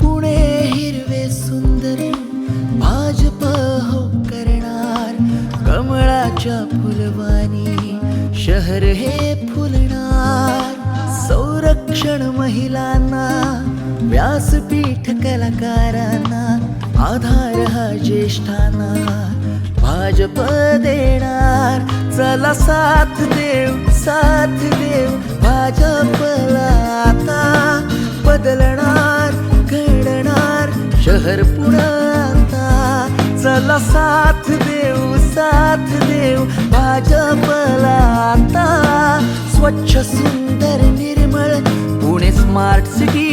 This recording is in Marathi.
पुणे हिरवे सुंदर भाजप हो करणार, कमळाच्या फुलवानी शहर हे फुलणार. संरक्षण महिलांना, व्यासपीठ कलाकारांना, आधार हा ज्येष्ठांना भाजप देणार. चला साथ देव भाजपला आता. बदलणार घडणार शहर पुणं आता. चला साथ देव भाजपला आता. स्वच्छ सुंदर निर्मळ पुणे स्मार्ट सिटी